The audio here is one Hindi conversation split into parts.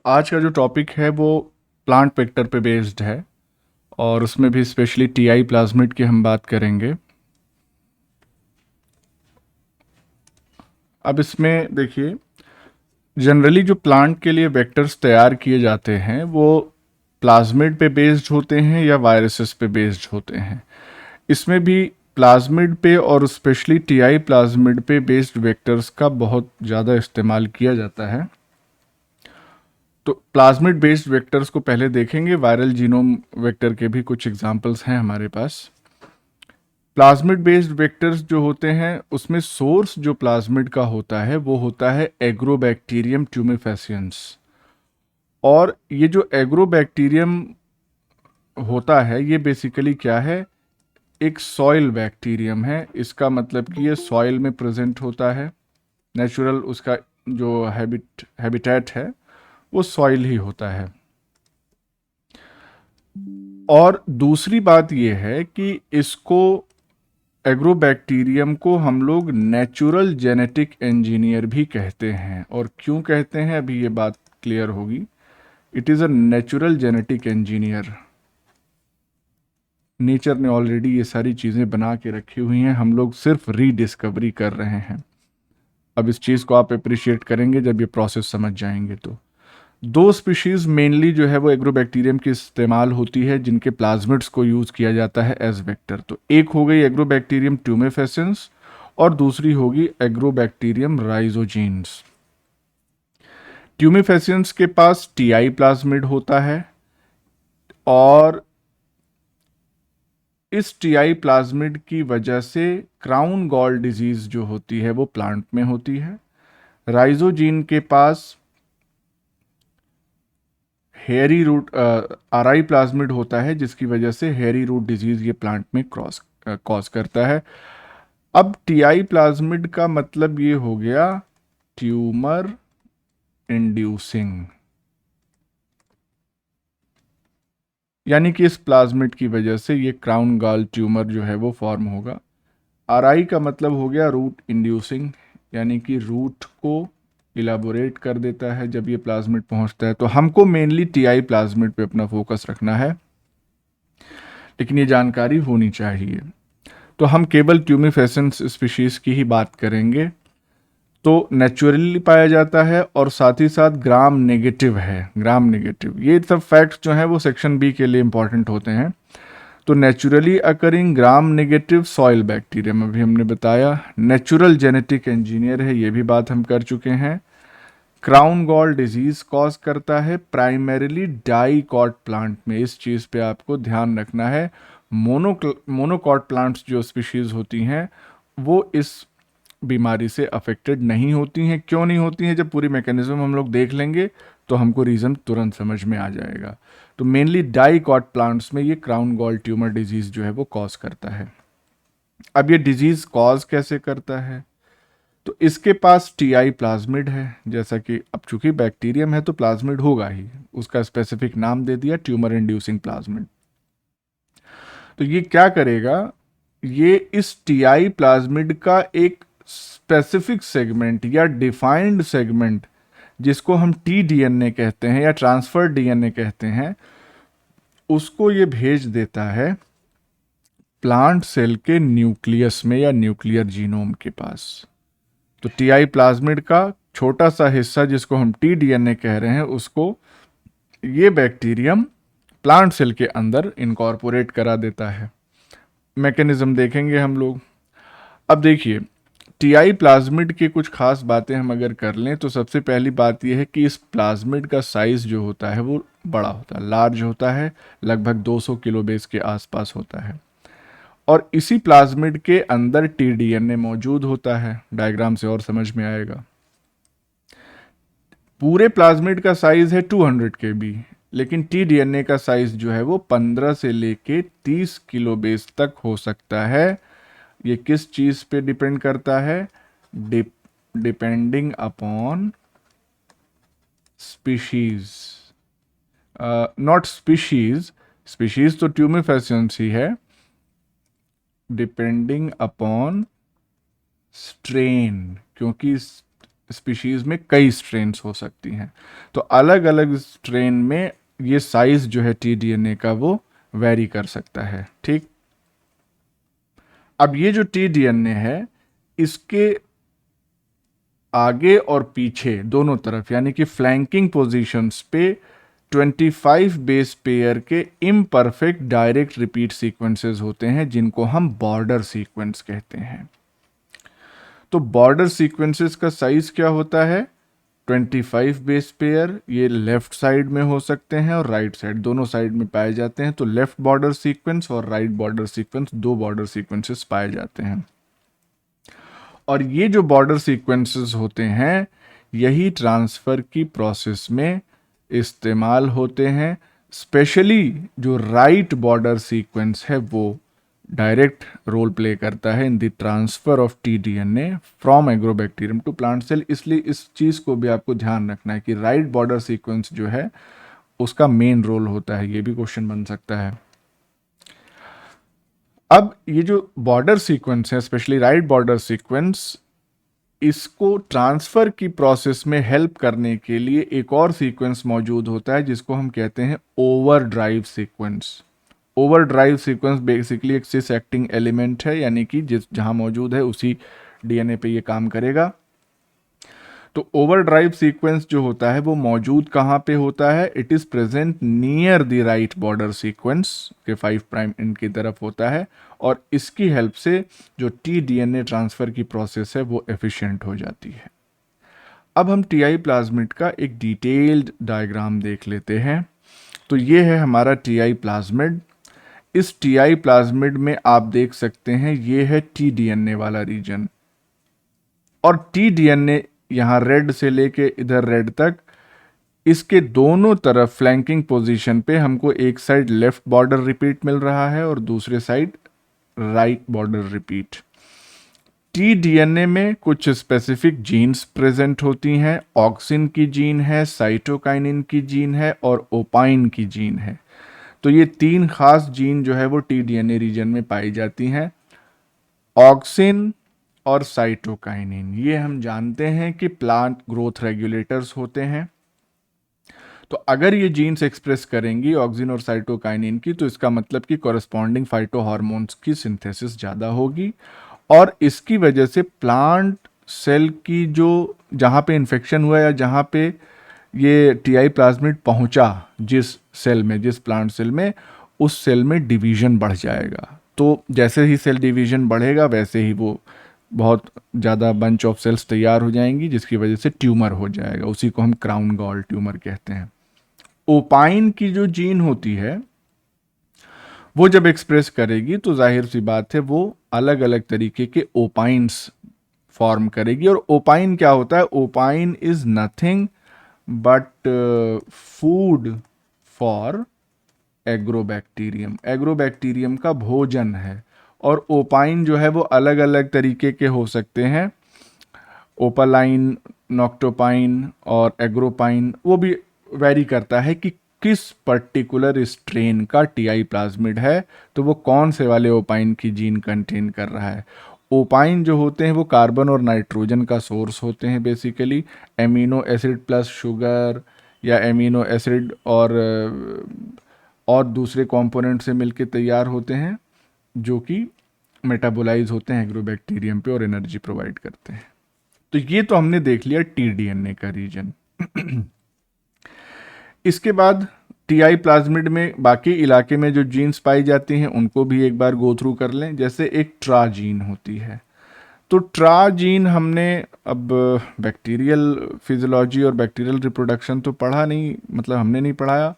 आज का जो टॉपिक है वो प्लांट वेक्टर पे बेस्ड है और उसमें भी स्पेशली टीआई प्लाज्मिड की हम बात करेंगे। अब इसमें देखिए, जनरली जो प्लांट के लिए वेक्टर्स तैयार किए जाते हैं वो प्लाज्मिड पे बेस्ड होते हैं या वायरसेस पे बेस्ड होते हैं। इसमें भी प्लाज्मिड पे और स्पेशली टीआई प्लाज्मिड पे बेस्ड वेक्टर्स का बहुत ज़्यादा इस्तेमाल किया जाता है। तो प्लाज्मिड बेस्ड वेक्टर्स को पहले देखेंगे। वायरल जीनोम वेक्टर के भी कुछ एग्जांपल्स हैं हमारे पास। प्लाज्मिड बेस्ड वेक्टर्स जो होते हैं उसमें सोर्स जो प्लाज्मिड का होता है वो होता है एग्रोबैक्टीरियम ट्यूमेफेसियंस। और ये जो एग्रोबैक्टीरियम होता है ये बेसिकली क्या है, एक सॉइल बैक्टीरियम है। इसका मतलब कि ये सॉइल में प्रेजेंट होता है। नेचुरल उसका जो हैबिटेट है वो सॉइल ही होता है। और दूसरी बात यह है कि इसको एग्रोबैक्टीरियम को हम लोग नेचुरल जेनेटिक इंजीनियर भी कहते हैं। और क्यों कहते हैं अभी ये बात क्लियर होगी। It is a natural genetic engineer. Nature ने ऑलरेडी ये सारी चीज़ें बना के रखी हुई हैं, हम लोग सिर्फ रीडिस्कवरी कर रहे हैं। अब इस चीज़ को आप अप्रिशिएट करेंगे जब ये प्रोसेस समझ जाएंगे। तो दो स्पीशीज मेनली जो है वो एग्रोबैक्टीरियम की इस्तेमाल होती है जिनके प्लाज्मिड्स को यूज किया जाता है एज वेक्टर। तो एक हो गई एग्रोबैक्टीरियम ट्यूमेफेसेंस और दूसरी होगी एग्रोबैक्टीरियम राइजोजीन्स। ट्यूमेफेसेंस के पास टीआई प्लाज्मिड होता है और इस टीआई प्लाज्मिड की वजह से क्राउन गॉल डिजीज जो होती है वो प्लांट में होती है। राइजोजीन के पास हेयरी रूट आरआई प्लाज्मिड होता है जिसकी वजह से हेयरी रूट डिजीज ये प्लांट में कॉज करता है। अब टीआई प्लाज्मिड का मतलब ये हो गया ट्यूमर इंड्यूसिंग, यानी कि इस प्लाज्मिड की वजह से ये क्राउन गॉल ट्यूमर जो है वो फॉर्म होगा। आरआई का मतलब हो गया रूट इंड्यूसिंग, यानी कि रूट को इलाबोरेट कर देता है जब ये प्लाज्मिड पहुंचता है। तो हमको मेनली टीआई प्लाज्मिड पे अपना फोकस रखना है, लेकिन ये जानकारी होनी चाहिए। तो हम केवल ट्यूमेफेसेंस स्पीशीज की ही बात करेंगे। तो नेचुरली पाया जाता है और साथ ही साथ ग्राम नेगेटिव है। ग्राम नेगेटिव ये सब फैक्ट्स जो हैं वो सेक्शन बी के लिए इंपॉर्टेंट होते हैं। तो naturally occurring gram negative soil bacterium अभी हमने बताया। नेचुरल जेनेटिक इंजीनियर है, ये भी बात हम कर चुके हैं। क्राउन गॉल डिजीज कॉज करता है प्राइमरीली डाइकॉट प्लांट में। इस चीज़ पे आपको ध्यान रखना है। मोनोकॉट प्लांट्स जो स्पीशीज होती हैं वो इस बीमारी से अफेक्टेड नहीं होती हैं। क्यों नहीं होती हैं, जब पूरी मैकेनिज्म हम लोग देख लेंगे तो हमको रीज़न तुरंत समझ में आ जाएगा। तो मेनली डाइकॉट प्लांट्स में ये क्राउन गॉल ट्यूमर डिजीज जो है वो कॉज करता है। अब ये डिजीज कॉज कैसे करता है, तो इसके पास टीआई प्लाज्मिड है। जैसा कि अब चूंकि बैक्टीरियम है तो प्लाज्मिड होगा ही, उसका स्पेसिफिक नाम दे दिया ट्यूमर इंड्यूसिंग प्लाज्मिड। तो ये क्या करेगा, ये इस टीआई प्लाज्मिड का एक स्पेसिफिक सेगमेंट या डिफाइंड सेगमेंट जिसको हम टी डीएनए कहते हैं या ट्रांसफर डीएनए कहते हैं, उसको ये भेज देता है प्लांट सेल के न्यूक्लियस में या न्यूक्लियर जीनोम के पास। तो टीआई प्लाज्मिड का छोटा सा हिस्सा जिसको हम टी डीएनए कह रहे हैं उसको ये बैक्टीरियम प्लांट सेल के अंदर इनकॉर्पोरेट करा देता है। मैकेनिज्म देखेंगे हम लोग। अब देखिए, टीआई प्लाज्मिड की कुछ खास बातें हम अगर कर लें तो सबसे पहली बात यह है कि इस प्लाज्मिड का साइज जो होता है वो बड़ा होता है, लार्ज होता है, लगभग 200 किलो बेस के आसपास होता है। और इसी प्लाज्मिड के अंदर टी डीएनए मौजूद होता है। डायग्राम से और समझ में आएगा। पूरे प्लाज्मिड का साइज है 200 केबी, लेकिन टी डीएनए का साइज जो है वो 15 से लेके 30 किलो बेस तक हो सकता है। ये किस चीज पे डिपेंड करता है, depending upon species, not species. Species तो ट्यूमेफेसियंस ही है। डिपेंडिंग अपॉन स्ट्रेन, क्योंकि स्पीशीज में कई स्ट्रेन्स हो सकती हैं, तो अलग अलग स्ट्रेन में ये साइज जो है टीडीएनए का वो वेरी कर सकता है। ठीक, अब ये जो टीडीएनए है इसके आगे और पीछे दोनों तरफ यानी कि फ्लैंकिंग पोजीशंस पे 25 बेस पेयर के इम्परफेक्ट डायरेक्ट रिपीट सीक्वेंसेस होते हैं जिनको हम बॉर्डर सीक्वेंस कहते हैं। तो बॉर्डर सीक्वेंसेस का साइज क्या होता है? 25 बेस पेयर, ये लेफ्ट साइड में हो सकते हैं और राइट साइड, दोनों साइड में पाए जाते हैं। तो लेफ्ट बॉर्डर सीक्वेंस और राइट बॉर्डर सीक्वेंस, दो बॉर्डर सीक्वेंसेस पाए जाते हैं। और ये जो बॉर्डर सीक्वेंसेस होते हैं यही ट्रांसफर की प्रोसेस में इस्तेमाल होते हैं। स्पेशली जो राइट बॉर्डर सीक्वेंस है वो डायरेक्ट रोल प्ले करता है in the transfer of TDNA from agrobacterium to plant cell. इसलिए इस चीज को भी आपको ध्यान रखना है कि राइट बॉर्डर सीक्वेंस जो है उसका मेन रोल होता है। ये भी क्वेश्चन बन सकता है। अब ये जो बॉर्डर सीक्वेंस है, स्पेशली राइट बॉर्डर सीक्वेंस, इसको ट्रांसफर की प्रोसेस में हेल्प करने के लिए एक और सीक्वेंस मौजूद होता है जिसको हम कहते हैं over drive sequence. Over drive sequence basically एक सिस एक्टिंग एलिमेंट है, यानी कि जिस जहां मौजूद है उसी डीएनए पे ये काम करेगा। तो ओवर ड्राइव सीक्वेंस जो होता है वो मौजूद कहाँ पे होता है? It is present near the right border sequence के 5 प्राइम एंड की तरफ होता है, और इसकी हेल्प से जो टी डीएनए ट्रांसफर की प्रोसेस है वो एफिशिएंट हो जाती है। अब हम टीआई प्लाज्मिड का एक डिटेल्ड डायग्राम देख लेते हैं। तो ये है हमारा टीआई प्लाज्मिड। इस टीआई प्लाज्मिड में आप देख सकते हैं ये है टी डीएनए वाला रीजन, और टी डीएनए यहां रेड से लेके इधर रेड तक, इसके दोनों तरफ फ्लैंकिंग पोजीशन पे हमको एक साइड लेफ्ट बॉर्डर रिपीट मिल रहा है और दूसरे side right border repeat. T DNA में कुछ स्पेसिफिक जीन्स प्रेजेंट होती हैं। ऑक्सिन की जीन है, साइटोकाइनिन की जीन है और ओपाइन की जीन है। तो ये तीन खास जीन जो है वो टी डीएनए रीजन में पाई जाती हैं। ऑक्सिन और साइटोकाइनिन, ये हम जानते हैं कि प्लांट ग्रोथ रेगुलेटर्स होते हैं। तो अगर ये जीन्स एक्सप्रेस करेंगी ऑक्सिन और साइटोकाइनिन की, तो इसका मतलब कि कॉरेस्पॉन्डिंग फाइटो हार्मोन्स की सिंथेसिस ज़्यादा होगी, और इसकी वजह से प्लांट सेल की जो जहाँ पे इन्फेक्शन हुआ या जहाँ पे ये टीआई प्लाज्मिड पहुँचा, जिस सेल में, जिस प्लांट सेल में, उस सेल में डिवीजन बढ़ जाएगा। तो जैसे ही सेल डिवीजन बढ़ेगा वैसे ही वो बहुत ज़्यादा बंच ऑफ सेल्स तैयार हो जाएंगी, जिसकी वजह से ट्यूमर हो जाएगा। उसी को हम क्राउन गॉल ट्यूमर कहते हैं। ओपाइन की जो जीन होती है वो जब एक्सप्रेस करेगी तो जाहिर सी बात है वो अलग अलग तरीके के ओपाइंस फॉर्म करेगी। और ओपाइन क्या होता है? Opine is nothing but food for agrobacterium. Agrobacterium का भोजन है। और ओपाइन जो है वो अलग अलग तरीके के हो सकते हैं, ओपालाइन, नॉक्टोपाइन और एग्रोपाइन। वो भी वेरी करता है कि किस पर्टिकुलर स्ट्रेन का टीआई प्लाज्मिड है, तो वो कौन से वाले ओपाइन की जीन कंटेन कर रहा है। ओपाइन जो होते हैं वो कार्बन और नाइट्रोजन का सोर्स होते हैं basically. Amino acid plus sugar या एमिनो एसिड और दूसरे कंपोनेंट से मिलकर तैयार होते हैं, जो कि मेटाबोलाइज होते हैं एग्रोबैक्टीरियम पे और एनर्जी प्रोवाइड करते हैं। तो ये तो हमने देख लिया टी डीएनए का रीजन। इसके बाद टीआई प्लाज्मिड में बाकी इलाके में जो जीन्स पाई जाती हैं उनको भी एक बार गो थ्रू कर लें। जैसे एक ट्रा जीन होती है, तो ट्रा जीन हमने अब बैक्टीरियल फिजियोलॉजी और बैक्टीरियल रिप्रोडक्शन तो पढ़ा नहीं, मतलब हमने नहीं पढ़ाया,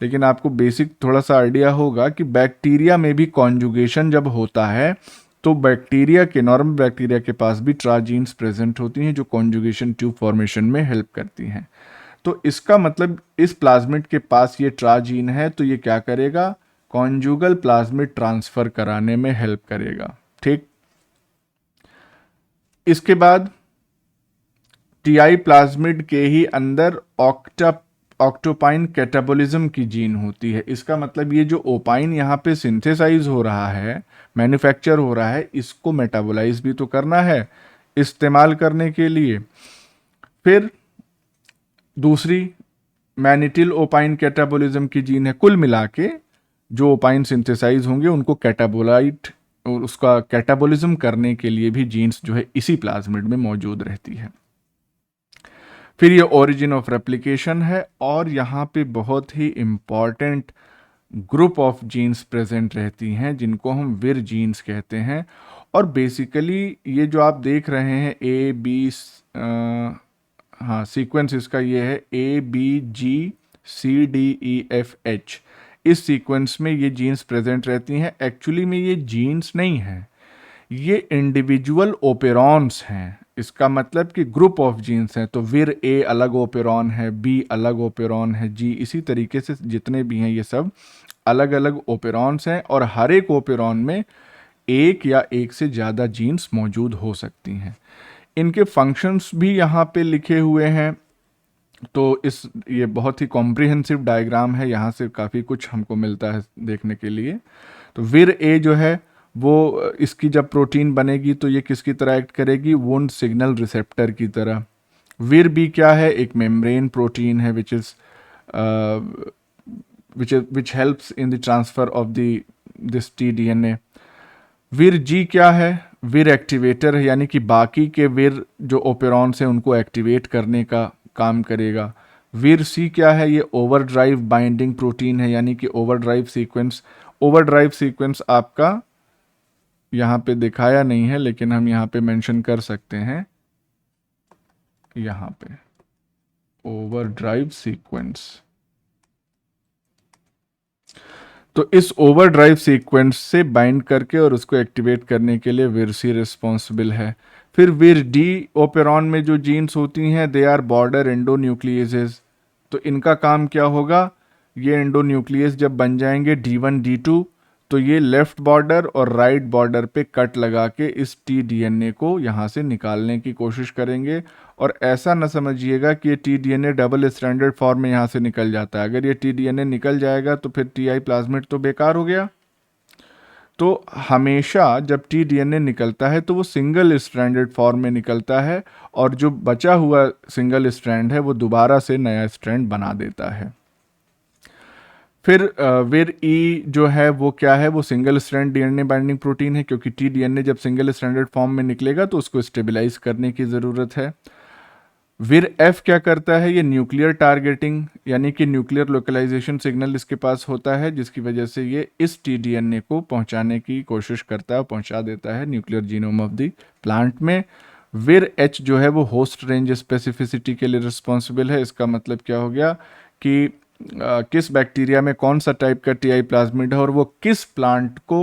लेकिन आपको बेसिक थोड़ा सा आइडिया होगा कि बैक्टीरिया में भी कॉन्जुगेशन जब होता है तो बैक्टीरिया के, नॉर्मल बैक्टीरिया के पास भी ट्रा जीन्स प्रेजेंट होती हैं जो कॉन्जुगेशन ट्यूब फॉर्मेशन में हेल्प करती हैं। तो इसका मतलब इस प्लाज्मिड के पास ये ट्रा जीन है, तो ये क्या करेगा? कॉन्जुगल प्लाज्मिड ट्रांसफर कराने में हेल्प करेगा। ठीक, इसके बाद टीआई प्लाज्मिड के ही अंदर ऑक्टोपाइन कैटाबोलिज्म की जीन होती है। इसका मतलब ये जो ओपाइन यहाँ पे सिंथेसाइज हो रहा है, मैन्युफैक्चर हो रहा है, इसको मेटाबोलाइज भी तो करना है इस्तेमाल करने के लिए। फिर दूसरी मैनिटिल ओपाइन कैटाबोलिज्म की जीन है। कुल मिला के जो ओपाइन सिंथेसाइज होंगे उनको कैटाबोलाइट और उसका कैटाबोलिज्म करने के लिए भी जीन्स जो है इसी प्लाज्मिड में मौजूद रहती है। फिर ये ओरिजिन ऑफ रेप्लिकेशन है और यहाँ पे बहुत ही important group of genes present रहती हैं जिनको हम विर जीन्स कहते हैं। और बेसिकली ये जो आप देख रहे हैं ए बी, हाँ सीक्वेंस इसका ये है ABGCDEFH। इस सीक्वेंस में ये जीन्स प्रेजेंट रहती हैं। एक्चुअली में ये जीन्स नहीं है, ये इंडिविजुअल ओपेरॉन्स हैं। इसका मतलब कि ग्रुप ऑफ जीन्स हैं। तो विर ए अलग ओपेरॉन है, बी अलग ओपेरॉन है, जी इसी तरीके से जितने भी हैं ये सब अलग अलग ओपेरॉन्स हैं और हर एक ओपेरॉन में एक या एक से ज़्यादा जीन्स मौजूद हो सकती हैं। इनके फंक्शंस भी यहाँ पे लिखे हुए हैं। तो ये बहुत ही कॉम्प्रिहेंसिव डायग्राम है, यहाँ से काफ़ी कुछ हमको मिलता है देखने के लिए। तो विर ए जो है वो इसकी जब प्रोटीन बनेगी तो ये किसकी तरह एक्ट करेगी, वुंड सिग्नल रिसेप्टर की तरह। विर बी क्या है, एक मेम्ब्रेन प्रोटीन है which helps in the transfer of this T-DNA. विर जी क्या है, विर एक्टिवेटर है, यानी कि बाकी के विर जो ओपेरॉन्स हैं उनको एक्टिवेट करने का काम करेगा। विर सी क्या है, ये ओवरड्राइव बाइंडिंग प्रोटीन है, यानी कि ओवरड्राइव सीक्वेंस आपका यहाँ पे दिखाया नहीं है लेकिन हम यहाँ पे मेंशन कर सकते हैं, यहाँ पे ओवरड्राइव सीक्वेंस। तो इस ओवरड्राइव सीक्वेंस से बाइंड करके और उसको एक्टिवेट करने के लिए विरसी रिस्पॉन्सिबल है। फिर विर डी ओपेरॉन में जो जीन्स होती हैं दे आर बॉर्डर एंडोन्यूक्लियसेस। तो इनका काम क्या होगा, ये एंडोन्यूक्लियस जब बन जाएंगे D1 D2 तो ये लेफ्ट बॉर्डर और राइट बॉर्डर पे कट लगा के इस टीडीएनए को यहाँ से निकालने की कोशिश करेंगे। और ऐसा न समझिएगा कि ये टीडीएनए डबल स्ट्रैंडेड फॉर्म में यहाँ से निकल जाता है। अगर ये टीडीएनए निकल जाएगा तो फिर टीआई प्लाज्मिड तो बेकार हो गया। तो हमेशा जब टीडीएनए निकलता है तो वो सिंगल स्ट्रैंडेड फॉर्म में निकलता है और जो बचा हुआ सिंगल स्ट्रैंड है वो दोबारा से नया स्ट्रैंड बना देता है। फिर विर ई जो है वो क्या है, वो single strand DNA binding protein है, क्योंकि टीडीएनए जब सिंगल स्ट्रैंडेड फॉर्म में निकलेगा तो उसको स्टेबलाइज करने की ज़रूरत है। विर एफ क्या करता है, ये न्यूक्लियर टारगेटिंग यानी कि न्यूक्लियर लोकलाइजेशन सिग्नल इसके पास होता है जिसकी वजह से ये इस टीडीएनए को पहुंचाने की कोशिश करता है, पहुंचा देता है nuclear genome of the plant में। विर एच जो है वो होस्ट रेंज स्पेसिफिसिटी के लिए रिस्पॉन्सिबल है। इसका मतलब क्या हो गया कि किस बैक्टीरिया में कौन सा टाइप का टीआई प्लाज्मिड है और वो किस प्लांट को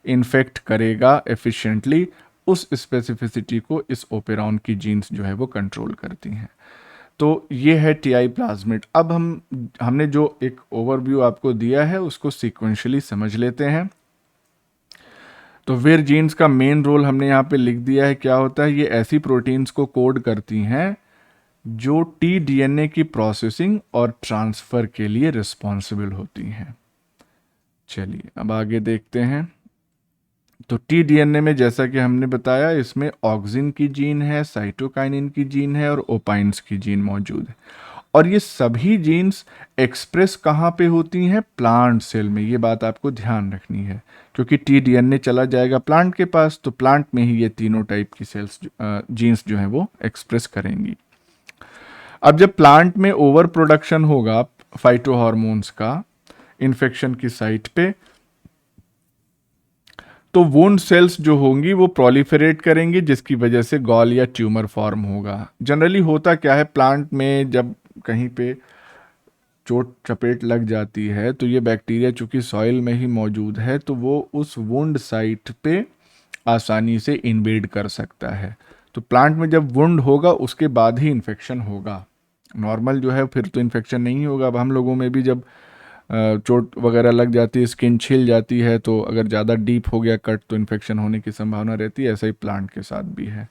इन्फेक्ट करेगा एफिशिएंटली, उस स्पेसिफिसिटी को इस ओपेरॉन की जीन्स जो है वो कंट्रोल करती हैं। तो ये है टीआई प्लाज्मिड। अब हमने जो एक ओवरव्यू आपको दिया है उसको सीक्वेंशियली समझ लेते हैं। तो विर जीन्स का मेन रोल हमने यहाँ पे लिख दिया है। क्या होता है, ये ऐसी प्रोटीन्स को कोड करती हैं जो टीडीएनए की प्रोसेसिंग और ट्रांसफर के लिए रिस्पॉन्सिबल होती हैं। चलिए अब आगे देखते हैं। तो टीडीएनए में जैसा कि हमने बताया इसमें ऑक्सिन की जीन है, साइटोकाइनिन की जीन है और ओपाइंस की जीन मौजूद है। और ये सभी जीन्स एक्सप्रेस कहाँ पे होती हैं, प्लांट सेल में। ये बात आपको ध्यान रखनी है क्योंकि टीडीएनए चला जाएगा प्लांट के पास तो प्लांट में ही ये तीनों टाइप की सेल्स जीन्स जो हैं वो एक्सप्रेस करेंगी। अब जब प्लांट में ओवर प्रोडक्शन होगा फाइटोहार्मोन्स का इन्फेक्शन की साइट पे, तो वुंड सेल्स जो होंगी वो प्रोलिफरेट करेंगी जिसकी वजह से गॉल या ट्यूमर फॉर्म होगा। जनरली होता क्या है, प्लांट में जब कहीं पे चोट चपेट लग जाती है तो ये बैक्टीरिया चूंकि सॉइल में ही मौजूद है तो वो उस वुंड साइट पे आसानी से इन्वेड कर सकता है। तो प्लांट में जब वुंड होगा उसके बाद ही इन्फेक्शन होगा। नॉर्मल जो है फिर तो इन्फेक्शन नहीं होगा। अब हम लोगों में भी जब चोट वगैरह लग जाती है, स्किन छिल जाती है, तो अगर ज़्यादा डीप हो गया कट तो इन्फेक्शन होने की संभावना रहती है। ऐसा ही प्लांट के साथ भी है।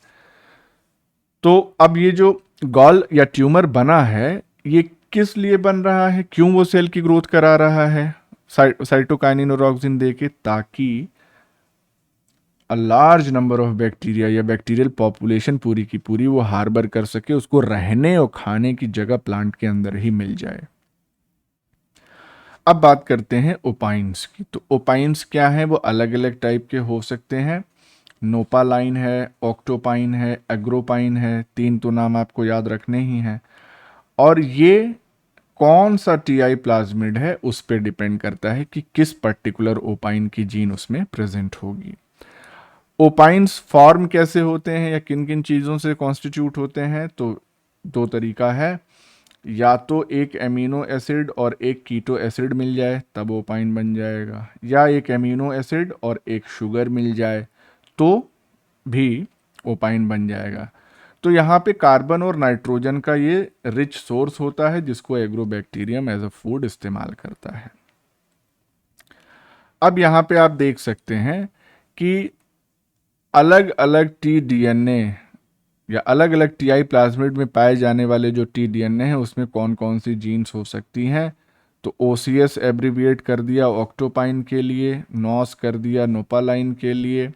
तो अब ये जो गॉल या ट्यूमर बना है ये किस लिए बन रहा है, क्यों वो सेल की ग्रोथ करा रहा है साइटोकाइनिन और ऑक्सिन देके, ताकि a large number of bacteria, या बैक्टीरियल पॉपुलेशन पूरी की पूरी वो हार्बर कर सके, उसको रहने और खाने की जगह प्लांट के अंदर ही मिल जाए। अब बात करते हैं ओपाइंस की। तो ओपाइंस क्या है, वो अलग अलग टाइप के हो सकते हैं। नोपालाइन है, ऑक्टोपाइन है, एग्रोपाइन है, तीन तो नाम आपको याद रखने ही हैं। और ये कौन सा टीआई प्लाज्मिड है उस पर डिपेंड करता है कि किस पर्टिकुलर ओपाइन की जीन उसमें प्रेजेंट होगी। ओपाइंस फॉर्म कैसे होते हैं या किन किन चीज़ों से कॉन्स्टिट्यूट होते हैं, तो दो तरीका है। या तो एक एमिनो एसिड और एक कीटो एसिड मिल जाए तब ओपाइन बन जाएगा, या एक एमिनो एसिड और एक शुगर मिल जाए तो भी ओपाइन बन जाएगा। तो यहाँ पे कार्बन और नाइट्रोजन का ये रिच सोर्स होता है जिसको एग्रोबैक्टीरियम एज अ फूड इस्तेमाल करता है। अब यहाँ पे आप देख सकते हैं कि अलग अलग टी डीएनए या अलग अलग टीआई प्लाज्मिड में पाए जाने वाले जो टी डीएनए हैं उसमें कौन कौन सी जीन्स हो सकती हैं। तो ओसीएस एब्रीविएट कर दिया ऑक्टोपाइन के लिए, नॉस कर दिया नोपालाइन के लिए,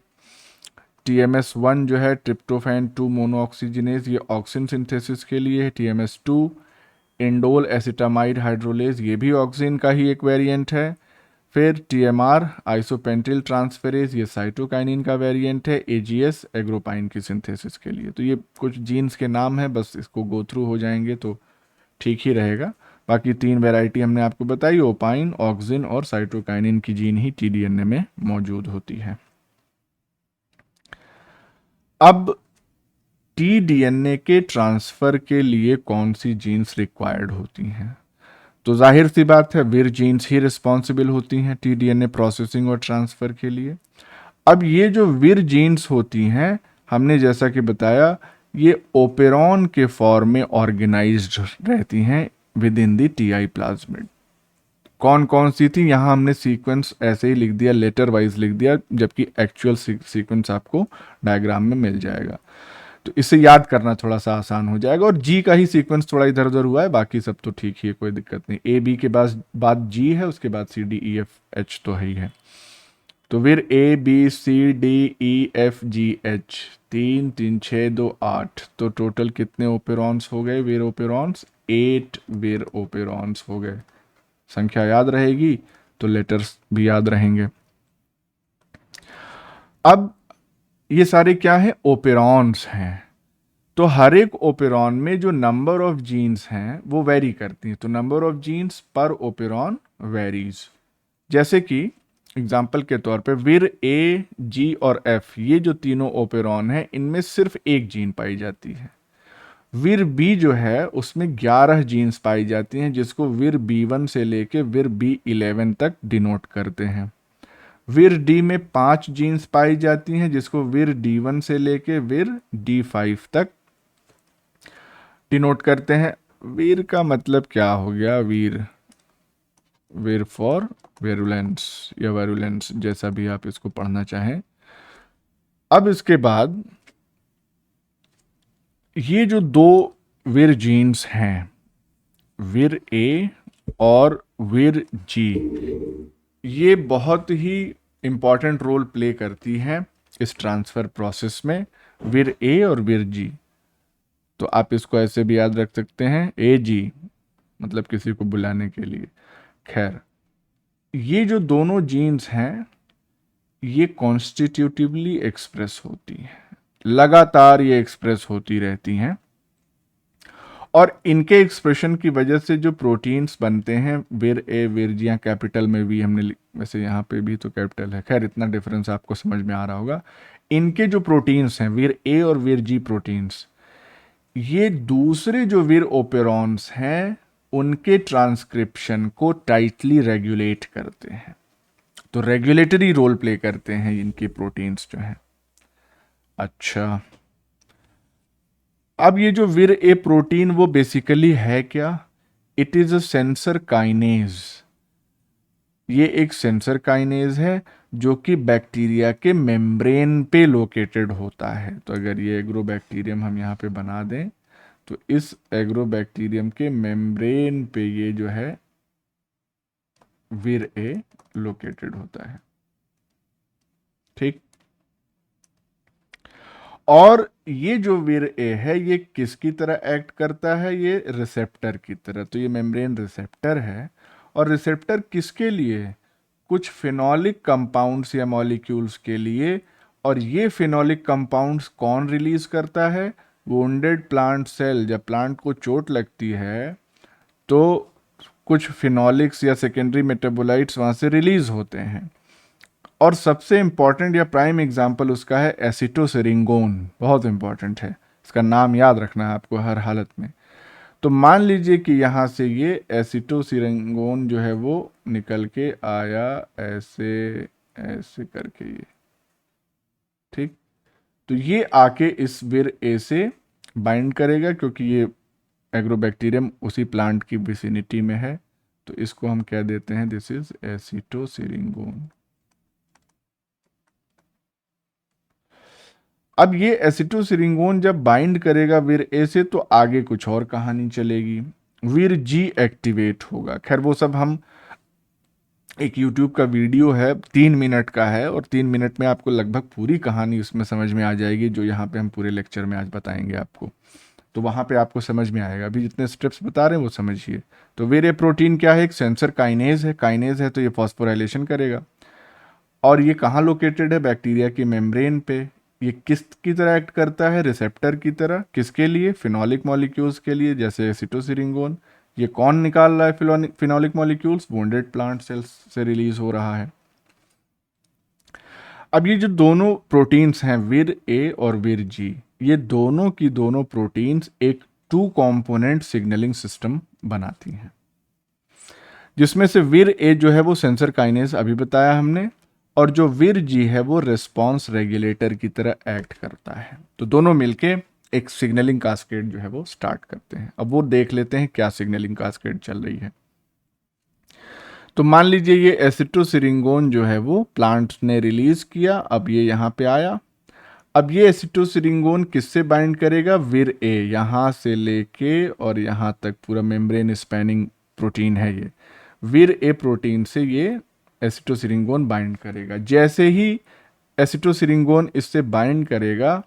TMS1 जो है ट्रिप्टोफैन 2 मोनोऑक्सीजिनेज ये ऑक्सिन सिंथेसिस के लिए है। TMS2 इंडोल एसिटामाइड हाइड्रोलेज ये भी ऑक्सिन का ही एक वेरिएंट है। फिर TMR आइसोपेंटिल ट्रांसफेरेज ये साइटोकाइनिन का वेरिएंट है। AGS एग्रोपाइन की सिंथेसिस के लिए। तो ये कुछ जीन्स के नाम है, बस इसको गो थ्रू हो जाएंगे तो ठीक ही रहेगा। बाकी तीन वैरायटी हमने आपको बताई, ओपाइन, ऑक्सिन और साइटोकाइनिन की जीन ही TDNA में मौजूद होती है। अब TDNA के ट्रांसफर के लिए कौन सी जीन्स रिक्वायर्ड होती हैं, तो जाहिर सी बात है विर जीन्स ही रिस्पॉन्सिबल होती हैं TDNA प्रोसेसिंग और ट्रांसफर के लिए। अब ये जो विर जीन्स होती हैं, हमने जैसा कि बताया ये ओपेरॉन के फॉर्म में ऑर्गेनाइज्ड रहती हैं with in the TI plasmid. कौन कौन सी थी, यहाँ हमने सीक्वेंस ऐसे ही लिख दिया, लेटर वाइज लिख दिया, जबकि एक्चुअल सीक्वेंस आपको डायग्राम में मिल जाएगा। तो इसे याद करना थोड़ा सा आसान हो जाएगा। और जी का ही सीक्वेंस थोड़ा इधर उधर हुआ है, बाकी सब तो ठीक ही है, कोई दिक्कत नहीं। ए बी के बाद जी है, उसके बाद C D E F H तो है ही है। तो फिर ABCDEFGH 3 3 6 2 8, तो टोटल कितने ओपेरॉन्स हो गए, वीर ओपेरॉन्स 8 वीर ओपेरॉन्स हो गए। संख्या याद रहेगी तो लेटर्स भी याद रहेंगे। अब ये सारे क्या है, ओपेरॉन्स हैं। तो हर एक ओपेरॉन में जो नंबर ऑफ जीन्स हैं वो वेरी करती हैं। तो नंबर ऑफ जीन्स पर ओपेरॉन वेरीज। जैसे कि एग्जाम्पल के तौर पे विर ए, जी और एफ ये जो तीनों ओपेरॉन हैं इनमें सिर्फ एक जीन पाई जाती है। विर बी जो है उसमें 11 जीन्स पाई जाती हैं जिसको विर B1 से लेके विर B11 तक डिनोट करते हैं। विर डी में 5 जीन्स पाई जाती हैं जिसको विर D1 से लेके विर D5 तक डिनोट करते हैं। वीर का मतलब क्या हो गया, वीर वीर फॉर वेरुलेंस या वेरुलेंस, जैसा भी आप इसको पढ़ना चाहें। अब इसके बाद ये जो दो वीर जीन्स हैं, वीर ए और वीर जी, ये बहुत ही इंपॉर्टेंट रोल प्ले करती हैं इस ट्रांसफर प्रोसेस में, वीर ए और वीर जी। तो आप इसको ऐसे भी याद रख सकते हैं, AG मतलब किसी को बुलाने के लिए। खैर, ये जो दोनों जीन्स हैं ये कॉन्स्टिट्यूटिवली एक्सप्रेस होती हैं, लगातार ये एक्सप्रेस होती रहती हैं। और इनके एक्सप्रेशन की वजह से जो प्रोटीन्स बनते हैं, विर ए विर जी, यहाँ कैपिटल में भी हमने, वैसे यहाँ पे भी तो कैपिटल है, खैर इतना डिफरेंस आपको समझ में आ रहा होगा। इनके जो प्रोटीन्स हैं विर ए और विर जी प्रोटीन्स, ये दूसरे जो विर ओपेरॉन्स हैं उनके ट्रांसक्रिप्शन को टाइटली रेगुलेट करते हैं। तो रेगुलेटरी रोल प्ले करते हैं इनके प्रोटीन्स जो हैं। अच्छा, अब ये जो विर ए प्रोटीन वो बेसिकली है क्या, it is a sensor kinase. ये एक सेंसर काइनेज है जो कि बैक्टीरिया के मेम्ब्रेन पे लोकेटेड होता है। तो अगर ये एग्रोबैक्टीरियम हम यहाँ पे बना दें तो इस एग्रोबैक्टीरियम के मेम्ब्रेन पे ये जो है विर ए लोकेटेड होता है। ठीक, और ये जो वीर ए है ये किसकी तरह एक्ट करता है, ये रिसेप्टर की तरह। तो ये मेम्ब्रेन रिसेप्टर है, और रिसेप्टर किसके लिए, कुछ फिनोलिक कंपाउंड्स या मॉलिक्यूल्स के लिए। और ये फिनोलिक कंपाउंड्स कौन रिलीज करता है, वुंडेड प्लांट सेल। जब प्लांट को चोट लगती है तो कुछ फिनोलिक्स या सेकेंडरी मेटाबोलाइट्स वहाँ से रिलीज होते हैं। और सबसे इंपॉर्टेंट या प्राइम एग्जाम्पल उसका है एसिटोसिरिंगोन, बहुत इंपॉर्टेंट है, इसका नाम याद रखना है आपको हर हालत में। तो मान लीजिए कि यहाँ से ये एसिटोसिरिंगोन जो है वो निकल के आया ऐसे ऐसे करके, ये ठीक। तो ये आके इस विर ए से बाइंड करेगा, क्योंकि ये एग्रोबैक्टीरियम उसी प्लांट की विसिनिटी में है। तो इसको हम कह देते हैं दिस इज एसिटोसिरिंगोन। अब ये एसिटोसिरिंगोन जब बाइंड करेगा विर ए से तो आगे कुछ और कहानी चलेगी, विर जी एक्टिवेट होगा। खैर वो सब हम, एक YouTube का वीडियो है 3 मिनट का है, और 3 मिनट में आपको लगभग पूरी कहानी उसमें समझ में आ जाएगी, जो यहाँ पे हम पूरे लेक्चर में आज बताएंगे आपको। तो वहाँ पे आपको समझ में आएगा, अभी जितने स्टेप्स बता रहे हैं वो समझिए। तो वेरे प्रोटीन क्या है, एक सेंसर काइनेज है। काइनेज है तो ये फॉस्फोराइलेशन करेगा। और ये कहाँ लोकेटेड है, बैक्टीरिया की मेम्ब्रेन पे। ये किस की तरह एक्ट करता है, रिसेप्टर की तरह। किसके लिए, फिनोलिक मॉलिक्यूल्स के लिए, जैसे एसिटोसिरिंगोन। ये कौन निकाल रहा है phenolic molecules, wounded plant cells से रिलीज हो रहा है। अब ये जो दोनों प्रोटीन्स हैं विर ए और विर जी, ये दोनों की दोनों प्रोटीन्स एक 2 कंपोनेंट सिग्नलिंग सिस्टम बनाती हैं, जिसमें से विर ए जो है वो सेंसर काइनेज अभी बताया हमने, और जो विर जी है वो रिस्पॉन्स रेगुलेटर की तरह एक्ट करता है। तो दोनों मिलके एक सिग्नलिंग कास्केड जो है वो स्टार्ट करते हैं। अब वो देख लेते हैं क्या सिग्नलिंग कास्केड चल रही है। तो मान लीजिए ये एसिटोसिरिंगोन जो है वो प्लांट ने रिलीज किया, अब ये यहाँ पे आया। अब ये एसिटोसिरिंगोन किससे बाइंड करेगा, विर ए, यहाँ से लेके और यहाँ तक पूरा मेम्ब्रेन स्पैनिंग प्रोटीन है ये। विर ए प्रोटीन से ये एसिटोसिरिंगोन बाइंड करेगा। जैसे ही एसिटोसिरिंगोन इससे बाइंड करेगा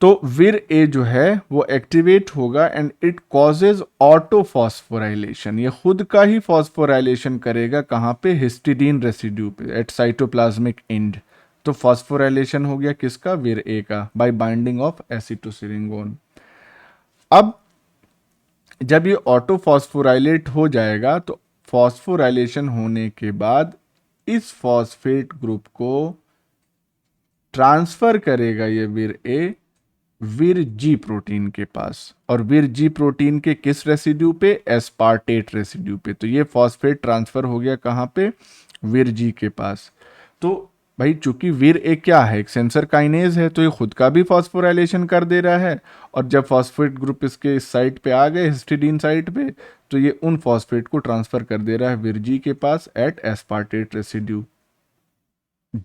तो विर ए जो है वो एक्टिवेट होगा, and it causes auto phosphorylation. ये खुद का ही फॉस्फोराइलेशन करेगा, कहाँ पे, हिस्टिडीन रेसिड्यू पे, एट साइटोप्लाज्मिक एंड। तो फॉस्फोराइलेशन हो गया किसका, विर ए का, बाय बाइंडिंग ऑफ एसिटोसिरिंगोन। अब जब ये ऑटो फॉस्फोराइलेट हो जाएगा तो फॉस्फोराइलेशन होने के बाद इस फॉस्फेट ग्रुप को ट्रांसफर करेगा ये विर ए विर जी प्रोटीन के पास, और विर जी प्रोटीन के किस रेसिड्यू पे, एस्पार्टेट रेसिड्यू पे। तो ये फॉस्फेट ट्रांसफर हो गया कहाँ पे, विर जी के पास। तो भाई चूंकि विर ए क्या है, एक सेंसर काइनेज है, तो ये खुद का भी फॉस्फोराइलेशन कर दे रहा है। और जब फॉस्फेट ग्रुप इसके इस साइट पे आ गए, हिस्टिडीन साइट पे, तो ये उन फॉस्फेट को ट्रांसफर कर दे रहा है विर जी के पास एट एस्पार्टेट रेसिड्यू।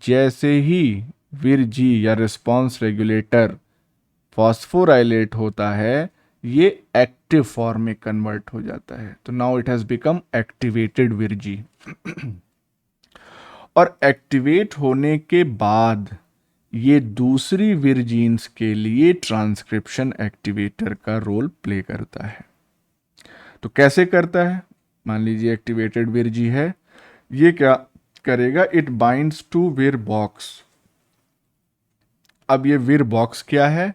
जैसे ही विर जी या रिस्पॉन्स रेगुलेटर फॉस्फोराइलेट होता है, ये एक्टिव फॉर्म में कन्वर्ट हो जाता है। तो now it has become activated विरजी। और एक्टिवेट होने के बाद ये दूसरी विरजीन्स के लिए ट्रांसक्रिप्शन एक्टिवेटर का रोल प्ले करता है। तो कैसे करता है, मान लीजिए एक्टिवेटेड विरजी है, ये क्या करेगा, इट बाइंड्स टू विर बॉक्स। अब ये विर बॉक्स क्या है,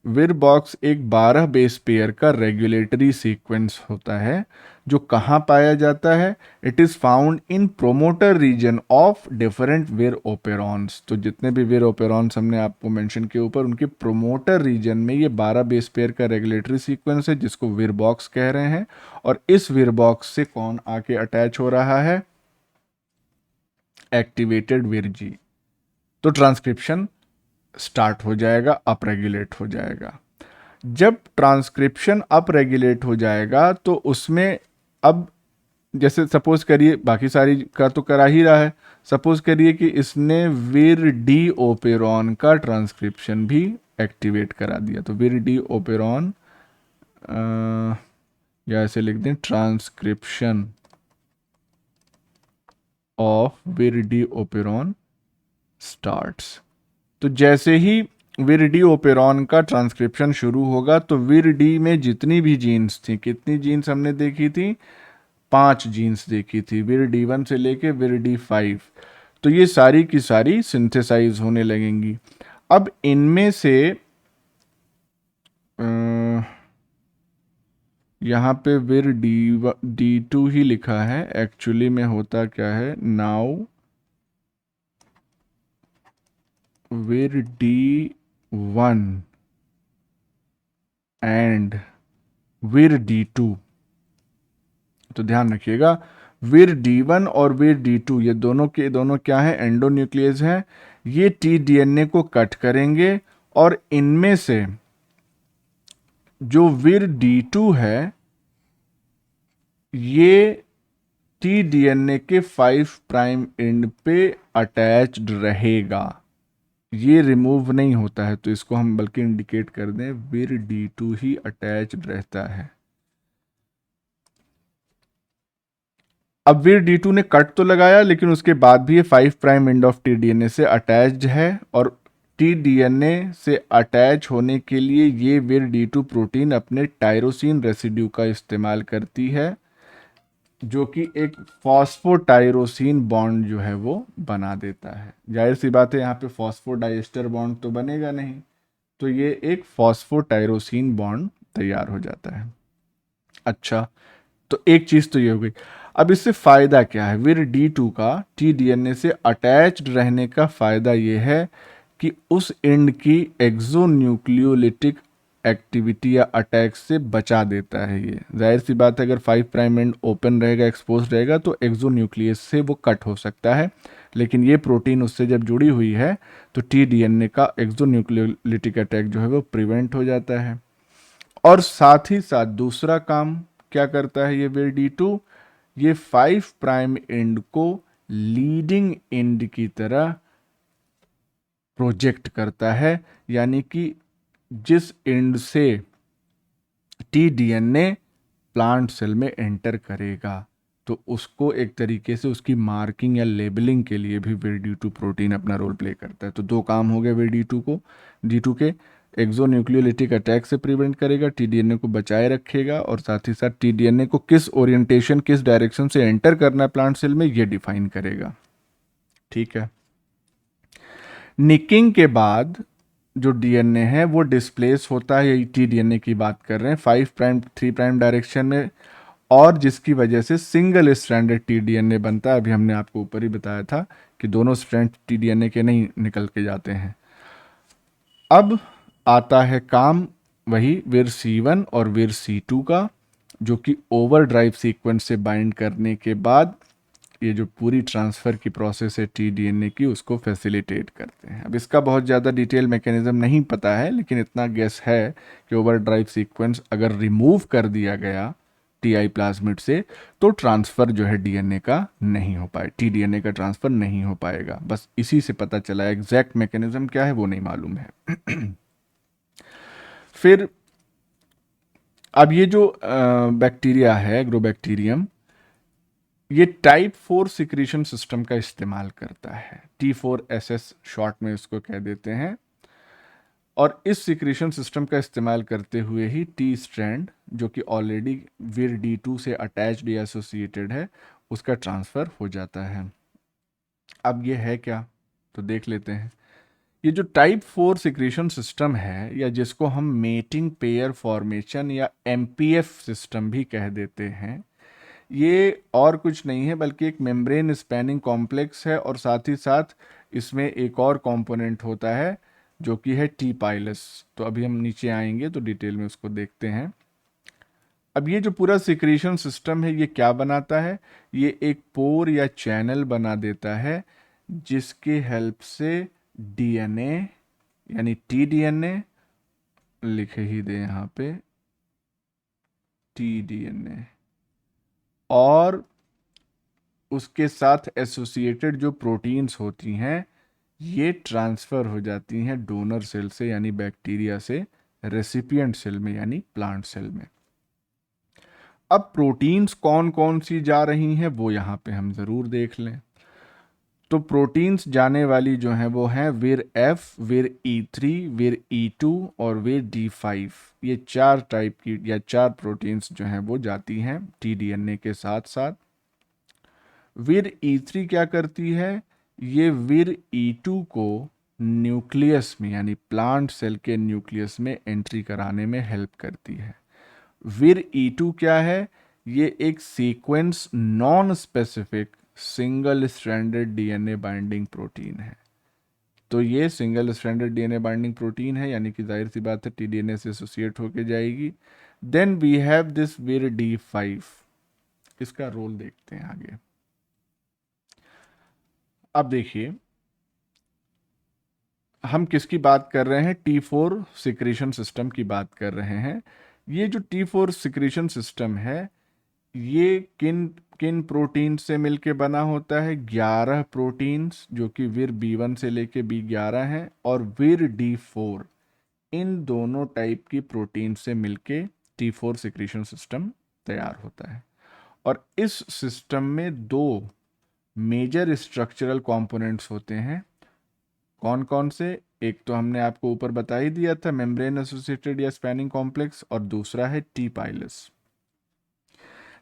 विर बॉक्स एक 12 बेस पेयर का रेगुलेटरी सीक्वेंस होता है, जो कहाँ पाया जाता है, it is found in promoter region of different विर ओपेरॉन्स। तो जितने भी विर ओपेरॉन्स हमने आपको मेंशन किए ऊपर, उनके प्रोमोटर रीजन में ये 12 बेस पेयर का रेगुलेटरी सीक्वेंस है, जिसको विर बॉक्स कह रहे हैं। और इस विर बॉक्स से कौन आके अटैच हो रहा है, एक्टिवेटेड विर जी। तो ट्रांसक्रिप्शन स्टार्ट हो जाएगा, अप रेगुलेट हो जाएगा। जब ट्रांसक्रिप्शन अप रेगुलेट हो जाएगा तो उसमें अब जैसे सपोज करिए, बाकी सारी का तो करा ही रहा है, सपोज करिए कि इसने विर डी ओपेरॉन का ट्रांसक्रिप्शन भी एक्टिवेट करा दिया। तो विर डी ओपेरॉन या ऐसे लिख दें, ट्रांसक्रिप्शन ऑफ विर डी ओपेरॉन स्टार्ट्स। तो जैसे ही विरडी ओपेरॉन का ट्रांसक्रिप्शन शुरू होगा। तो विरडी में जितनी भी जीन्स थी, कितनी जीन्स हमने देखी थी, 5 जीन्स देखी थी, विरडी 1 से लेके विरडी 5। तो ये सारी की सारी सिंथेसाइज होने लगेंगी। अब इनमें से यहाँ पे विर D2 ही लिखा है, एक्चुअली में होता क्या है, नाउ विर D1 एंड विर D2। तो ध्यान रखिएगा, विर D1 और विर D2 ये दोनों के दोनों क्या है, एंडोन्यूक्लियस हैं। ये tDNA को कट करेंगे और इनमें से जो विर D2 है ये tDNA के 5 प्राइम एंड पे अटैच्ड रहेगा, ये रिमूव नहीं होता है। तो इसको हम बल्कि इंडिकेट कर दें, विर D2 ही अटैच्ड रहता है। अब विर D2 ने कट तो लगाया, लेकिन उसके बाद भी ये 5 प्राइम एंड ऑफ tDNA से अटैच्ड है, और tDNA से अटैच होने के लिए ये विर D2 प्रोटीन अपने टायरोसिन रेसिड्यू का इस्तेमाल करती है, जो कि एक फॉस्फोटायरोसिन बॉन्ड जो है वो बना देता है। जाहिर सी बात है, यहाँ पे फॉस्फोडाइस्टर बॉन्ड तो बनेगा नहीं, तो ये एक फॉस्फोटायरोसिन बॉन्ड तैयार हो जाता है। अच्छा, तो एक चीज तो ये हो गई। अब इससे फायदा क्या है, विर D2 का tDNA से अटैच्ड रहने का फायदा ये है कि उस एंड की एक्सोन्यूक्लियोलिटिक एक्टिविटी या अटैक से बचा देता है। ये जाहिर सी बात है, अगर 5 प्राइम एंड ओपन रहेगा, एक्सपोज रहेगा, तो एक्सोन्यूक्लियस से वो कट हो सकता है, लेकिन ये प्रोटीन उससे जब जुड़ी हुई है तो tDNA का एक्सोन्यूक्लियोलिटिक अटैक जो है वो प्रिवेंट हो जाता है। और साथ ही साथ दूसरा काम क्या करता है ये विर D2, ये 5 प्राइम एंड को लीडिंग एंड की तरह प्रोजेक्ट करता है, यानी कि जिस एंड से tDNA प्लांट सेल में एंटर करेगा, तो उसको एक तरीके से उसकी मार्किंग या लेबलिंग के लिए भी विर D2 प्रोटीन अपना रोल प्ले करता है। तो दो काम हो गए विर D2 को, D2 के एक्सोन्यूक्लियोलिटिक अटैक से प्रिवेंट करेगा, tDNA को बचाए रखेगा, और साथ ही साथ tDNA को किस ओरिएंटेशन, किस डायरेक्शन से एंटर करना है प्लांट सेल में, ये डिफाइन करेगा। ठीक है, निकिंग के बाद जो डीएनए है वो डिस्प्लेस होता है, यही tDNA की बात कर रहे हैं, 5 प्राइम 3 प्राइम डायरेक्शन में, और जिसकी वजह से सिंगल स्ट्रैंडेड tDNA बनता है। अभी हमने आपको ऊपर ही बताया था कि दोनों स्ट्रैंड tDNA के नहीं निकल के जाते हैं। अब आता है काम वही विर C1 और विर C2 का, जो कि ओवरड्राइव सीक्वेंस से बाइंड करने के बाद ये जो पूरी ट्रांसफ़र की प्रोसेस है tDNA की, उसको फैसिलिटेट करते हैं। अब इसका बहुत ज़्यादा डिटेल मैकेनिज्म नहीं पता है, लेकिन इतना गेस है कि ओवरड्राइव सीक्वेंस अगर रिमूव कर दिया गया टी प्लाज्मिड से, तो ट्रांसफ़र जो है डीएनए का नहीं हो पाए, tDNA का ट्रांसफ़र नहीं हो पाएगा। बस इसी से पता चला, एग्जैक्ट मैकेनिज्म क्या है वो नहीं मालूम है। फिर अब ये जो बैक्टीरिया है, एग्रोबैक्टीरियम, ये टाइप 4 सिक्रीशन सिस्टम का इस्तेमाल करता है, T4SS शॉर्ट में इसको कह देते हैं। और इस सिक्रीशन सिस्टम का इस्तेमाल करते हुए ही टी स्ट्रैंड, जो कि ऑलरेडी विर D2 से अटैच्ड या एसोसिएटेड है, उसका ट्रांसफ़र हो जाता है। अब ये है क्या, तो देख लेते हैं। ये जो टाइप 4 सिक्रीशन सिस्टम है, या जिसको हम मेटिंग पेयर फॉर्मेशन या MPF सिस्टम भी कह देते हैं, ये और कुछ नहीं है बल्कि एक मेम्ब्रेन स्पैनिंग कॉम्प्लेक्स है, और साथ ही साथ इसमें एक और कंपोनेंट होता है जो कि है टी पाइलस। तो अभी हम नीचे आएंगे तो डिटेल में उसको देखते हैं। अब ये जो पूरा सिक्रीशन सिस्टम है, ये क्या बनाता है, ये एक पोर या चैनल बना देता है, जिसके हेल्प से डीएनए, यानी tDNA लिखे ही दे यहाँ पे, tDNA, और उसके साथ एसोसिएटेड जो प्रोटीन्स होती हैं, ये ट्रांसफ़र हो जाती हैं डोनर सेल से, यानी बैक्टीरिया से, रेसिपिएंट सेल में, यानी प्लांट सेल में। अब प्रोटीन्स कौन कौन सी जा रही हैं वो यहाँ पे हम ज़रूर देख लें। तो प्रोटीन्स जाने वाली जो हैं वो हैं विर एफ, विर E3, विर E2 और विर D5। ये 4 टाइप की या 4 प्रोटीन्स जो हैं वो जाती हैं टीडीएनए के साथ साथ। विर E3 क्या करती है, ये विर E2 को न्यूक्लियस में यानी प्लांट सेल के न्यूक्लियस में एंट्री कराने में हेल्प करती है। विर E2 क्या है, ये एक sequence non specific single stranded DNA binding protein है। तो ये single stranded DNA binding protein है, यानी कि जाहिर सी बात है टीडीएनए से एसोसिएट होके जाएगी। देन वी हैव दिस विर D5। इसका रोल देखते हैं आगे। अब देखिए हम किसकी बात कर रहे हैं, T4 सिक्रीशन सिस्टम की बात कर रहे हैं। ये जो T4 सिक्रीशन सिस्टम है ये किन किन प्रोटीन से मिलके बना होता है, 11 प्रोटीन्स जो कि विर B1 से लेके B11 हैं और विर D4, इन दोनों टाइप की प्रोटीन से मिलके T4 सिक्रीशन सिस्टम तैयार होता है। और इस सिस्टम में 2 मेजर स्ट्रक्चरल कंपोनेंट्स होते हैं। कौन कौन से, एक तो हमने आपको ऊपर बता ही दिया था, मेम्ब्रेन एसोसिएटेड या स्पैनिंग कॉम्प्लेक्स, और दूसरा है टी पाइलस।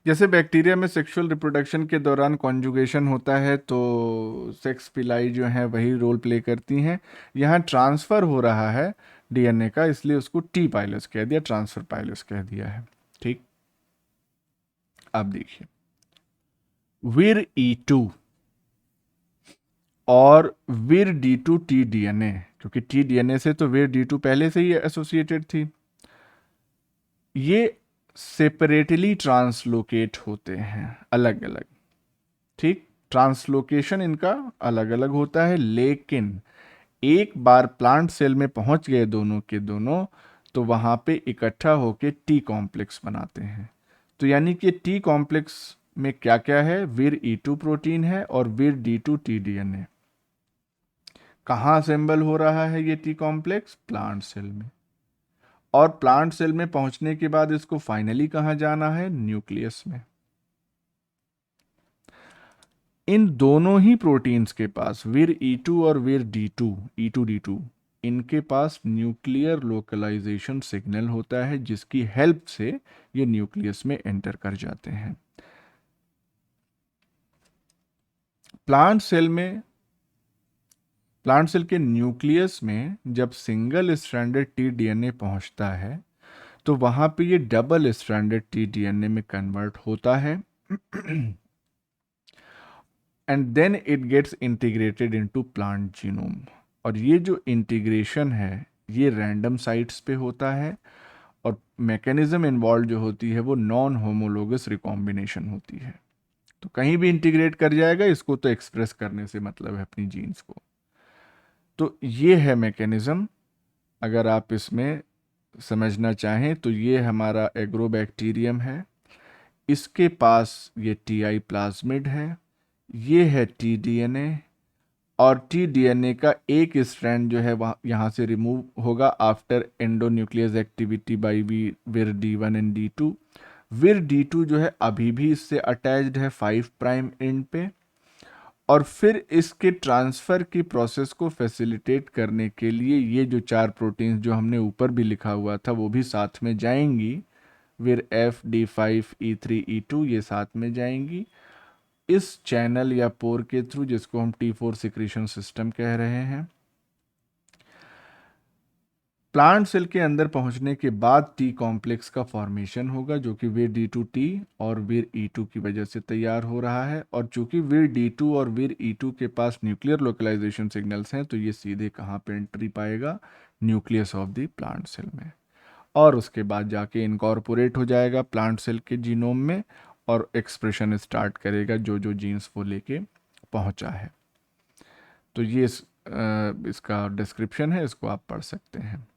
जैसे बैक्टीरिया में सेक्सुअल रिप्रोडक्शन के दौरान कॉन्जुगेशन होता है तो सेक्स पिलाई जो है वही रोल प्ले करती हैं। यहाँ ट्रांसफ़र हो रहा है डीएनए का, इसलिए उसको टी पाइलस कह दिया, ट्रांसफर पाइलस कह दिया है। ठीक, अब देखिए विर E2 और विर D2 टी डीएनए, क्योंकि टी डीएनए से तो विर D2 पहले से ही एसोसिएटेड थी, ये सेपरेटली ट्रांसलोकेट होते हैं अलग अलग। ठीक, ट्रांसलोकेशन इनका अलग अलग होता है, लेकिन एक बार प्लांट सेल में पहुंच गए दोनों के दोनों तो वहां पे इकट्ठा होके टी कॉम्प्लेक्स बनाते हैं। तो यानी कि टी कॉम्प्लेक्स में क्या क्या है, विर E2 प्रोटीन है और विर D2 टी डीएनए। कहाँ असेंबल हो रहा है ये टी कॉम्प्लेक्स, प्लांट सेल में। और प्लांट सेल में पहुंचने के बाद इसको फाइनली कहाँ जाना है, न्यूक्लियस में। इन दोनों ही प्रोटीन्स के पास विर E2 और विर D2, E2 D2, इनके पास न्यूक्लियर लोकलाइजेशन सिग्नल होता है जिसकी हेल्प से ये न्यूक्लियस में एंटर कर जाते हैं। प्लांट सेल के न्यूक्लियस में जब सिंगल स्ट्रैंडेड टी डीएनए पहुंचता है तो वहां पे ये डबल स्ट्रैंडेड टी डीएनए में कन्वर्ट होता है and then it gets integrated into plant genome. और ये जो इंटीग्रेशन है ये रैंडम साइट्स पे होता है और मैकेनिज्म इन्वॉल्व जो होती है वो नॉन होमोलोगस रिकॉम्बिनेशन होती है। तो कहीं भी इंटीग्रेट कर जाएगा, इसको तो एक्सप्रेस करने से मतलब है अपनी जीन्स को। तो ये है मैकेनिज्म, अगर आप इसमें समझना चाहें तो ये हमारा एग्रोबैक्टीरियम है, इसके पास ये टीआई प्लाज्मिड है, ये है टी डीएनए, और टी डीएनए का एक स्ट्रैंड जो है वहाँ यहाँ से रिमूव होगा आफ्टर एंडोन्यूक्लियस एक्टिविटी बाय विर D1 एंड D2। विर D2 जो है अभी भी इससे अटैच्ड है 5 प्राइम एंड पे, और फिर इसके ट्रांसफ़र की प्रोसेस को फैसिलिटेट करने के लिए ये जो 4 प्रोटीन्स जो हमने ऊपर भी लिखा हुआ था वो भी साथ में जाएंगी। विर F, D5, E3, E2 ये साथ में जाएंगी इस चैनल या पोर के थ्रू, जिसको हम T4 सिक्रीशन सिस्टम कह रहे हैं। प्लांट सेल के अंदर पहुंचने के बाद टी कॉम्प्लेक्स का फॉर्मेशन होगा जो कि विर D2T और विर E2 की वजह से तैयार हो रहा है। और चूंकि विर D2 और विर E2 के पास न्यूक्लियर लोकलाइजेशन सिग्नल्स हैं तो ये सीधे कहाँ पे एंट्री पाएगा, nucleus of the plant cell में, और उसके बाद जाके इनकॉर्पोरेट हो जाएगा प्लांट सेल के जीनोम में और एक्सप्रेशन स्टार्ट करेगा जो जो जीन्स वो लेके पहुंचा है। तो ये इसका डिस्क्रिप्शन है, इसको आप पढ़ सकते हैं।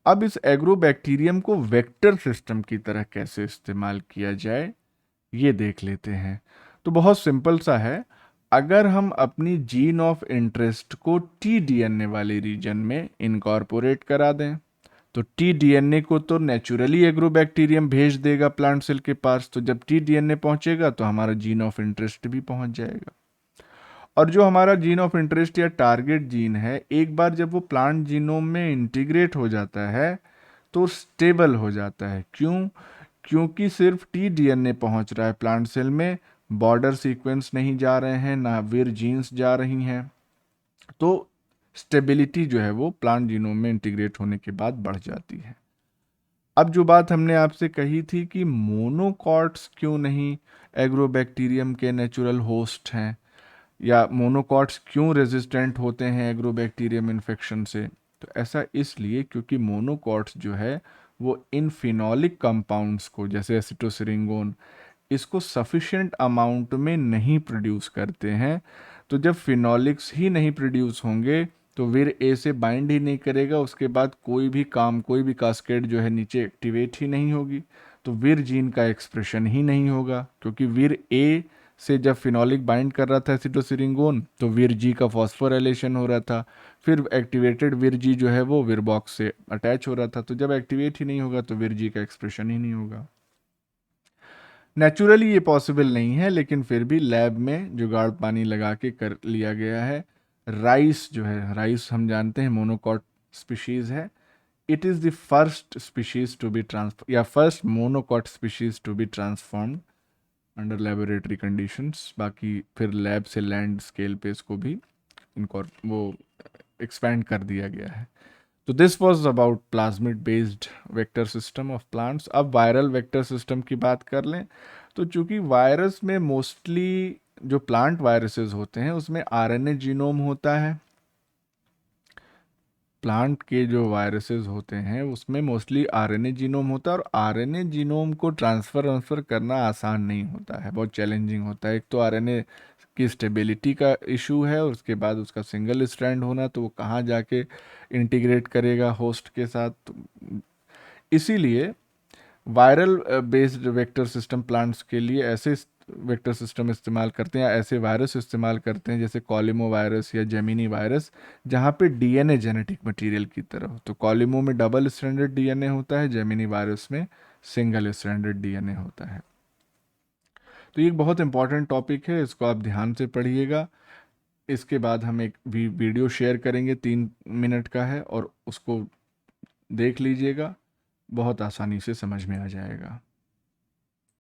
अब इस एग्रोबैक्टीरियम को वेक्टर सिस्टम की तरह कैसे इस्तेमाल किया जाए ये देख लेते हैं। तो बहुत सिंपल सा है, अगर हम अपनी जीन ऑफ इंटरेस्ट को टी डीएनए वाले रीजन में इनकॉर्पोरेट करा दें तो टी डीएनए को तो नेचुरली एग्रोबैक्टीरियम भेज देगा प्लांट सेल के पास, तो जब टी डीएनए पहुंचेगा तो हमारा जीन ऑफ इंटरेस्ट भी पहुंच जाएगा। और जो हमारा जीन ऑफ इंटरेस्ट या टारगेट जीन है, एक बार जब वो प्लांट जीनोम में इंटीग्रेट हो जाता है तो स्टेबल हो जाता है। क्यों? क्योंकि सिर्फ टीडीएनए पहुंच रहा है प्लांट सेल में, बॉर्डर सीक्वेंस नहीं जा रहे हैं, ना विर जीन्स जा रही हैं। तो स्टेबिलिटी जो है वो प्लांट जीनोम में इंटीग्रेट होने के बाद बढ़ जाती है। अब जो बात हमने आपसे कही थी कि मोनोकॉट्स क्यों नहीं एग्रोबैक्टीरियम के नेचुरल होस्ट हैं, या मोनोकॉट्स क्यों रेजिस्टेंट होते हैं एग्रोबैक्टीरियम इन्फेक्शन से, तो ऐसा इसलिए क्योंकि मोनोकॉट्स जो है वो इन फिनॉलिक कंपाउंड्स को, जैसे एसिटोसिरिंगोन, इसको सफिशिएंट अमाउंट में नहीं प्रोड्यूस करते हैं। तो जब फिनॉलिक्स ही नहीं प्रोड्यूस होंगे तो विर ए से बाइंड ही नहीं करेगा, उसके बाद कोई भी काम, कोई भी कास्केड जो है नीचे एक्टिवेट ही नहीं होगी, तो विर जीन का एक्सप्रेशन ही नहीं होगा। क्योंकि विर ए से जब फिनॉलिक बाइंड कर रहा था एसिटोसिरिंगोन तो विर जी का फॉस्फोराइलेशन हो रहा था, फिर एक्टिवेटेड विर जी जो है वो विर बॉक्स से अटैच हो रहा था, तो जब एक्टिवेट ही नहीं होगा तो विर जी का एक्सप्रेशन ही नहीं होगा। नेचुरली ये पॉसिबल नहीं है, लेकिन फिर भी लैब में जुगाड़ पानी लगा के कर लिया गया है। राइस जो है, राइस हम जानते हैं मोनोकॉट स्पीशीज है। It is the first species to be transfer, या first monocot species to be transformed under laboratory conditions. बाकी फिर लैब से लैंड स्केल पे इसको भी इनको वो एक्सपैंड कर दिया गया है। तो this was about plasmid based vector system of plants. अब वायरल वेक्टर सिस्टम की बात कर लें, तो चूंकि वायरस में मोस्टली जो प्लांट वायरसेस होते हैं उसमें आरएनए जीनोम होता है, प्लांट के जो वायरसेस होते हैं उसमें मोस्टली आरएनए जीनोम होता है, और आरएनए जीनोम को ट्रांसफ़र करना आसान नहीं होता है, बहुत चैलेंजिंग होता है। एक तो आरएनए की स्टेबिलिटी का इशू है, और उसके बाद उसका सिंगल स्ट्रैंड होना, तो वो कहाँ जाके इंटीग्रेट करेगा होस्ट के साथ। तो इसीलिए viral based vector system plants के लिए ऐसे वेक्टर सिस्टम इस्तेमाल करते हैं, या ऐसे वायरस इस्तेमाल करते हैं जैसे कॉलिमो वायरस या जेमिनी वायरस, जहाँ पे डीएनए जेनेटिक मटेरियल की तरह हो। तो कॉलिमो में डबल स्ट्रैंडेड डीएनए होता है, जेमिनी वायरस में सिंगल स्ट्रैंडेड डीएनए होता है। तो ये एक बहुत इंपॉर्टेंट टॉपिक है, इसको आप ध्यान से पढ़िएगा। इसके बाद हम एक भी वीडियो शेयर करेंगे, 3 मिनट का है, और उसको देख लीजिएगा, बहुत आसानी से समझ में आ जाएगा।